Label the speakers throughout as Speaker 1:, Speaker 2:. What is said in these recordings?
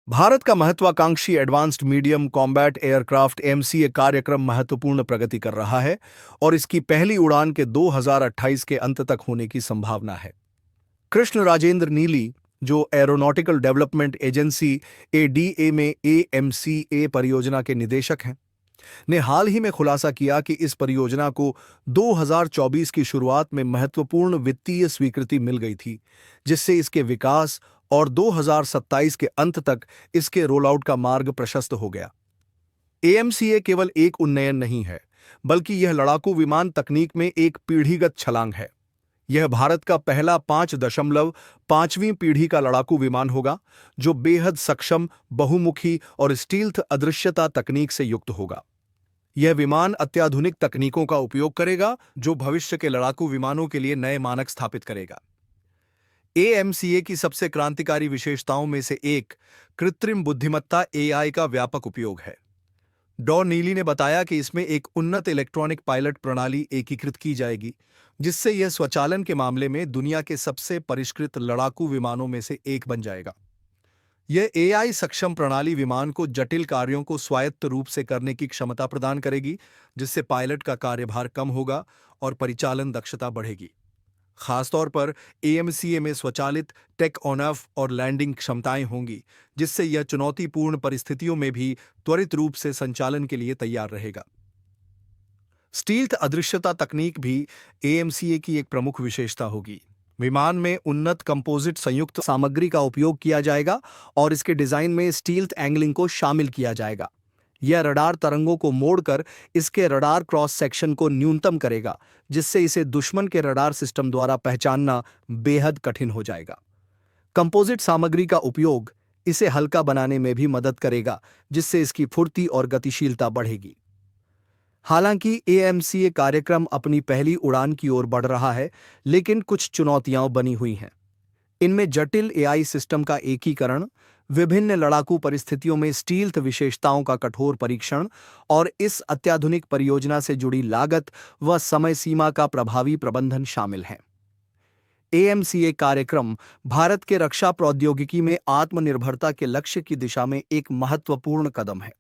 Speaker 1: भारत का महत्वाकांक्षी advanced medium combat aircraft MCA कार्यक्रम महत्वपूर्ण प्रगति कर रहा है और इसकी पहली उड़ान के 2028 के अंत तक होने की संभावना है। कृष्ण राजेंद्र नीली, जो एरोनॉटिकल डेवलपमेंट एजेंसी एडीए में एएमसीए परियोजना के निदेशक हैं, ने हाल ही में खुलासा किया कि इस परियोजना को 2024 की शुरुआत में महत्वपूर्ण वित्तीय स्वीकृति मिल गई थी, जिससे इसके विकास और 2027 के अंत तक इसके रोलआउट का मार्ग प्रशस्त हो गया। एएमसीए केवल एक उन्नयन नहीं है, बल्कि यह लड़ाकू विमान तकनीक में एक पीढ़ीगत छलांग है। यह भारत का पहला 5.5वीं पीढ़ी का लड़ाकू विमान होगा, जो बेहद सक्षम, बहुमुखी और स्टील्थ अदृश्यता तकनीक से युक्त होगा। यह विमान अत्याधुनिक तकनीकों का उपयोग करेगा, जो भविष्य के लड़ाकू विमानों के लिए नए मानक स्थापित करेगा। एएमसीए की सबसे क्रांतिकारी विशेषताओं में से एक कृत्रिम बुद्धिमत्ता एआई का व्यापक उपयोग है। डॉ नीली ने बताया कि इसमें एक उन्नत इलेक्ट्रॉनिक पायलट प्रणाली एकीकृत की जाएगी, जिससे यह स्वचालन के मामले में दुनिया के सबसे परिष्कृत लड़ाकू विमानों में से एक बन जाएगा। यह एआई सक्षम प्रणाली विमान को जटिल कार्यों को स्वायत्त रूप से करने की क्षमता प्रदान करेगी, जिससे पायलट का कार्यभार कम होगा और परिचालन दक्षता बढ़ेगी। खासतौर पर एएमसीए में स्वचालित टेक ऑन ऑफ और लैंडिंग क्षमताएं होंगी, जिससे यह चुनौतीपूर्ण परिस्थितियों में भी त्वरित रूप से संचालन के लिए तैयार रहेगा। स्टील्थ अदृश्यता तकनीक भी एएमसीए की एक प्रमुख विशेषता होगी। विमान में उन्नत कंपोजिट संयुक्त सामग्री का उपयोग किया जाएगा और इसके डिजाइन में स्टील्थ एंगलिंग को शामिल किया जाएगा। यह रडार तरंगों को मोड़कर इसके रडार क्रॉस सेक्शन को न्यूनतम करेगा, जिससे इसे दुश्मन के रडार सिस्टम द्वारा पहचानना बेहद कठिन हो जाएगा। कंपोजिट सामग्री का उपयोग इसे हल्का बनाने में भी मदद करेगा, जिससे इसकी फुर्ती और गतिशीलता बढ़ेगी। हालांकि एएमसीए कार्यक्रम अपनी पहली उड़ान की ओर बढ़ रहा है, लेकिन कुछ चुनौतियां बनी हुई हैं। इनमें जटिल एआई सिस्टम का एकीकरण, विभिन्न लड़ाकू परिस्थितियों में स्टील्थ विशेषताओं का कठोर परीक्षण और इस अत्याधुनिक परियोजना से जुड़ी लागत व समय सीमा का प्रभावी प्रबंधन शामिल हैं। एएमसीए कार्यक्रम भारत के रक्षा प्रौद्योगिकी में आत्मनिर्भरता के लक्ष्य की दिशा में एक महत्वपूर्ण कदम है।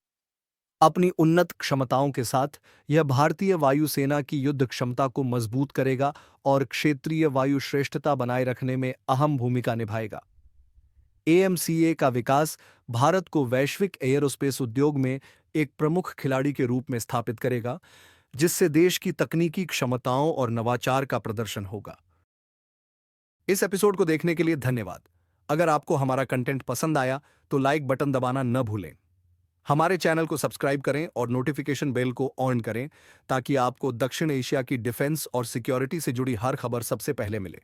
Speaker 1: अपनी उन्नत क्षमताओं के साथ यह भारतीय वायुसेना की युद्ध क्षमता को मजबूत करेगा और क्षेत्रीय वायु श्रेष्ठता बनाए रखने में अहम भूमिका निभाएगा। एएमसीए का विकास भारत को वैश्विक एयरोस्पेस उद्योग में एक प्रमुख खिलाड़ी के रूप में स्थापित करेगा, जिससे देश की तकनीकी क्षमताओं और नवाचार का प्रदर्शन होगा। इस एपिसोड को देखने के लिए धन्यवाद। अगर आपको हमारा कंटेंट पसंद आया तो लाइक बटन दबाना न भूलें। हमारे चैनल को सब्सक्राइब करें और नोटिफिकेशन बेल को ऑन करें, ताकि आपको दक्षिण एशिया की डिफेंस और सिक्योरिटी से जुड़ी हर खबर सबसे पहले मिले।